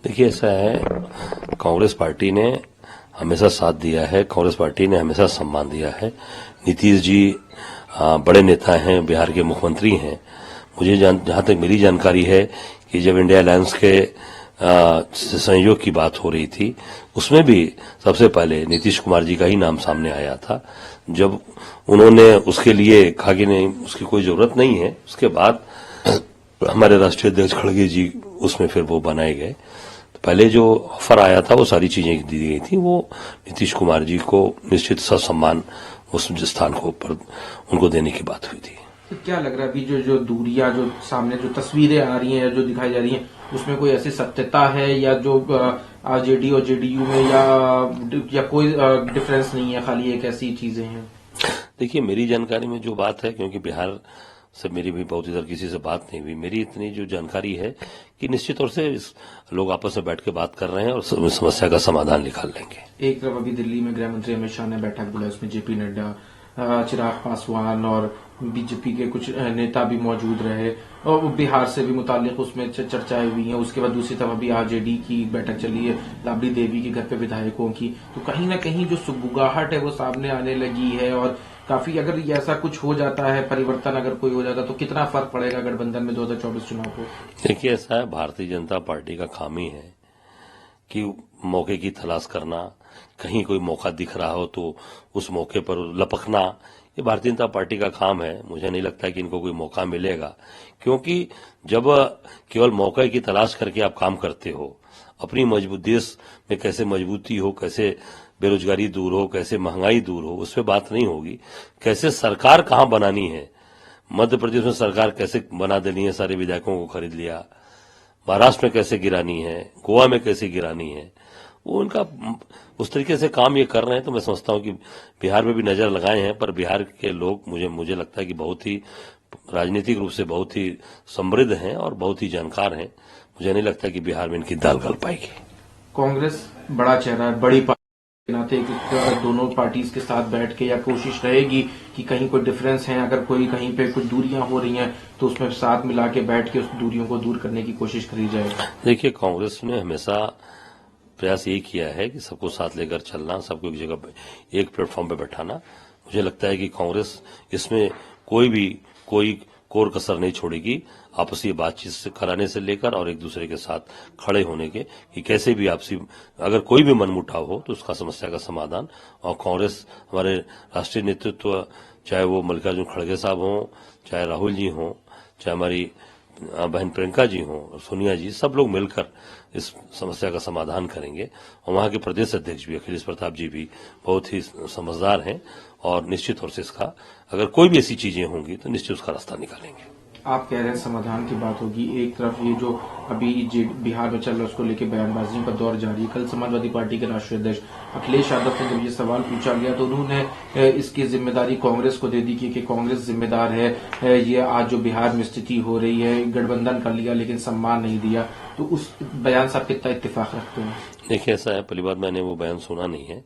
देखिए, ऐसा है, कांग्रेस पार्टी ने हमेशा साथ दिया है, कांग्रेस पार्टी ने हमेशा सम्मान दिया है। नीतीश जी बड़े नेता हैं, बिहार के मुख्यमंत्री हैं। मुझे जहां तक मेरी जानकारी है कि जब इंडिया अलायंस के संयोग की बात हो रही थी, उसमें भी सबसे पहले नीतीश कुमार जी का ही नाम सामने आया था। जब उन्होंने उसके लिए कहा कि नहीं, उसकी कोई जरूरत नहीं है, उसके बाद हमारे राष्ट्रीय अध्यक्ष खड़गे जी उसमें फिर वो बनाए गए। तो पहले जो ऑफर आया था, वो सारी चीजें दी गई थी, वो नीतीश कुमार जी को निश्चित सम्मान उस स्थान को पर उनको देने की बात हुई थी। तो क्या लग रहा है अभी जो दूरियां जो सामने जो तस्वीरें आ रही हैं, जो दिखाई जा रही हैं, उसमें कोई ऐसी सत्यता है या जो आरजेडी और जेडीयू में या कोई डिफरेंस नहीं है, खाली एक ऐसी चीजें हैं? देखिए, मेरी जानकारी में जो बात है, क्योंकि बिहार से मेरी भी बहुत इधर किसी से बात नहीं हुई, मेरी इतनी जो जानकारी है कि निश्चित तौर से लोग आपस में बैठ के बात कर रहे हैं और समस्या का समाधान निकाल लेंगे। एक तरफ अभी दिल्ली में गृह मंत्री अमित शाह ने बैठक बुलाई, उसमें जेपी नड्डा, चिराग पासवान और बीजेपी के कुछ नेता भी मौजूद रहे और बिहार से भी मुतालिक उसमें चर्चाएं हुई हैं। उसके बाद दूसरी तरफ अभी आरजेडी की बैठक चली है, राबड़ी देवी के घर पे विधायकों की। तो कहीं ना कहीं जो सुगबुगाहट है वो सामने आने लगी है और काफी, अगर ये ऐसा कुछ हो जाता है, परिवर्तन अगर कोई हो जाता है, तो कितना फर्क पड़ेगा गठबंधन में 2024 चुनाव को? देखिए, ऐसा है, भारतीय जनता पार्टी का खामी है कि मौके की तलाश करना, कहीं कोई मौका दिख रहा हो तो उस मौके पर लपकना, ये भारतीय जनता पार्टी का काम है। मुझे नहीं लगता कि इनको कोई मौका मिलेगा, क्योंकि जब केवल मौके की तलाश करके आप काम करते हो, अपनी मजबूत देश में कैसे मजबूती हो, कैसे बेरोजगारी दूर हो, कैसे महंगाई दूर हो, उस पर बात नहीं होगी। कैसे सरकार कहां बनानी है, मध्य प्रदेश में सरकार कैसे बना देनी है, सारे विधायकों को खरीद लिया, महाराष्ट्र में कैसे गिरानी है, गोवा में कैसे गिरानी है, वो उनका उस तरीके से काम ये कर रहे हैं। तो मैं समझता हूं कि बिहार में भी नजर लगाए हैं, पर बिहार के लोग मुझे लगता है कि बहुत ही राजनीतिक रूप से बहुत ही समृद्ध हैं और बहुत ही जानकार हैं। मुझे नहीं लगता कि बिहार में इनकी दाल गल पाएगी। कांग्रेस बड़ा चेहरा है, बड़ी पार्टी के नाते दोनों पार्टीज के साथ बैठ के या कोशिश रहेगी कि कहीं कोई डिफरेंस है, अगर कोई कहीं पे कुछ दूरियां हो रही हैं तो उसमें साथ मिला के बैठ के उस दूरियों को दूर करने की कोशिश करी जाए। देखिए, कांग्रेस ने हमेशा प्रयास ये किया है कि सबको साथ लेकर चलना, सबको एक जगह एक प्लेटफॉर्म पे बैठाना। मुझे लगता है कि कांग्रेस इसमें कोई कोर कसर नहीं छोड़ेगी, आपसी बातचीत से कराने से लेकर और एक दूसरे के साथ खड़े होने के, कि कैसे भी आपसी अगर कोई भी मनमुटाव हो तो उसका समस्या का समाधान। और कांग्रेस, हमारे राष्ट्रीय नेतृत्व, चाहे वो मल्लिकार्जुन खड़गे साहब हों, चाहे राहुल जी हों, चाहे हमारी बहन प्रियंका जी हों, सोनिया जी, सब लोग मिलकर इस समस्या का समाधान करेंगे। और वहां के प्रदेश अध्यक्ष भी अखिलेश प्रताप जी भी बहुत ही समझदार हैं और निश्चित तौर से इसका, अगर कोई भी ऐसी चीजें होंगी तो निश्चित उसका रास्ता निकालेंगे। आप कह रहे हैं समाधान की बात होगी, एक तरफ ये जो अभी बिहार में चल रहा है उसको लेकर बयानबाजियों का दौर जारी है। कल समाजवादी पार्टी के राष्ट्रीय अध्यक्ष अखिलेश यादव से जब ये सवाल पूछा गया तो उन्होंने इसकी जिम्मेदारी कांग्रेस को दे दी कि कांग्रेस जिम्मेदार है, ये आज जो बिहार में स्थिति हो रही है, गठबंधन कर लिया लेकिन सम्मान नहीं दिया। तो उस बयान से आप कितना इत्तेफाक रखते हैं? देखिए, ऐसा है, पहली बात, मैंने वो बयान सुना नहीं है,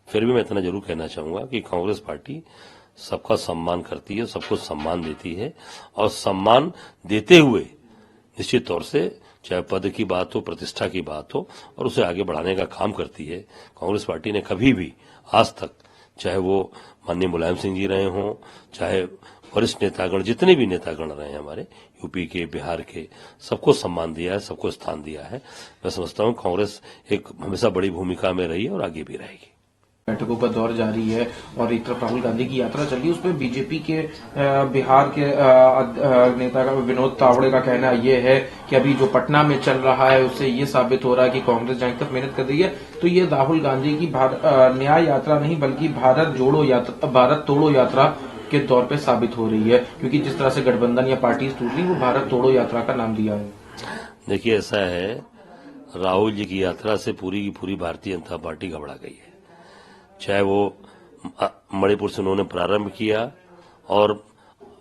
फिर भी मैं इतना जरूर कहना चाहूंगा कि कांग्रेस पार्टी सबका सम्मान करती है, सबको सम्मान देती है और सम्मान देते हुए निश्चित तौर से, चाहे पद की बात हो, प्रतिष्ठा की बात हो, और उसे आगे बढ़ाने का काम करती है। कांग्रेस पार्टी ने कभी भी आज तक, चाहे वो माननीय मुलायम सिंह जी रहे हों, चाहे वरिष्ठ नेतागण, जितने भी नेतागण रहे हैं हमारे यूपी के, बिहार के, सबको सम्मान दिया है, सबको स्थान दिया है। मैं समझता हूं कांग्रेस एक हमेशा बड़ी भूमिका में रही है और आगे भी रहेगी। बैठकों का दौर जारी है और एक तरफ राहुल गांधी की यात्रा चल रही है, उसमें बीजेपी के बिहार के नेता का विनोद तावड़े का कहना यह है कि अभी जो पटना में चल रहा है उससे ये साबित हो रहा है कि कांग्रेस जहां तक मेहनत कर रही है, तो ये राहुल गांधी की न्याय यात्रा नहीं बल्कि भारत तोड़ो यात्रा के तौर पे साबित हो रही है, क्योंकि जिस तरह से गठबंधन या पार्टी टूट रही, वो भारत तोड़ो यात्रा का नाम दिया है। देखिए, ऐसा है, राहुल जी की यात्रा से पूरी की पूरी भारतीय जनता पार्टी घबरा गई है। चाहे वो मणिपुर से उन्होंने प्रारंभ किया और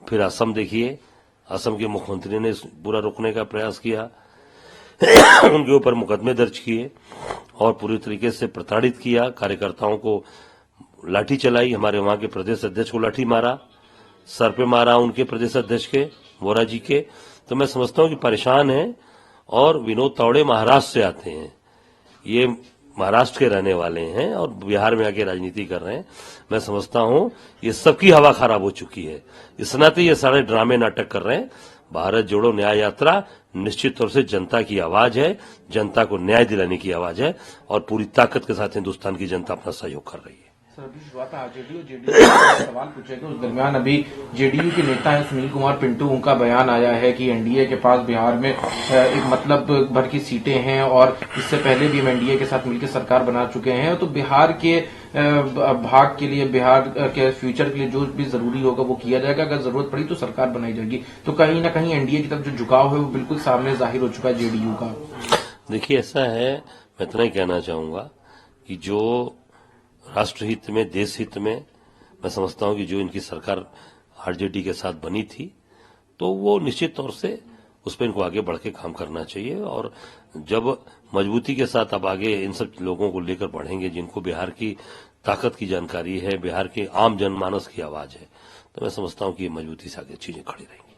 फिर असम देखिए, असम के मुख्यमंत्री ने पूरा रोकने का प्रयास किया, उनके ऊपर मुकदमे दर्ज किए और पूरी तरीके से प्रताड़ित किया, कार्यकर्ताओं को लाठी चलाई, हमारे वहां के प्रदेश अध्यक्ष को लाठी मारा, सर पे मारा उनके प्रदेश अध्यक्ष के, वोरा जी के। तो मैं समझता हूं कि परेशान है और विनोद तावड़े महाराष्ट्र से आते हैं, ये महाराष्ट्र के रहने वाले हैं और बिहार में आके राजनीति कर रहे हैं। मैं समझता हूं ये सबकी हवा खराब हो चुकी है, इस नाते ये सारे ड्रामे नाटक कर रहे हैं। भारत जोड़ो न्याय यात्रा निश्चित तौर से जनता की आवाज है, जनता को न्याय दिलाने की आवाज है और पूरी ताकत के साथ हिंदुस्तान की जनता अपना सहयोग कर रही है। सर अभी शुरुआत आरजेडी और जेडीयू से सवाल पूछे गए, उस दरमियान अभी जेडीयू के नेता हैं सुनील कुमार पिंटू, उनका बयान आया है कि एनडीए के पास बिहार में एक मतलब भर की सीटें हैं और इससे पहले भी हम एनडीए के साथ मिलकर सरकार बना चुके हैं, तो बिहार के भाग के लिए, बिहार के फ्यूचर के लिए जो भी जरूरी होगा वो किया जाएगा, अगर जरूरत पड़ी तो सरकार बनाई जाएगी। तो कहीं ना कहीं एनडीए की तरफ जो झुकाव है वो बिल्कुल सामने जाहिर हो चुका है जेडीयू का। देखिए ऐसा है, मैं इतना ही कहना चाहूंगा कि जो राष्ट्रहित में, देश हित में, मैं समझता हूं कि जो इनकी सरकार आरजेडी के साथ बनी थी तो वो निश्चित तौर से उस पर इनको आगे बढ़ के काम करना चाहिए। और जब मजबूती के साथ अब आगे इन सब लोगों को लेकर बढ़ेंगे जिनको बिहार की ताकत की जानकारी है, बिहार के आम जनमानस की आवाज है, तो मैं समझता हूं कि ये मजबूती से आगे चीजें खड़ी रहेंगी।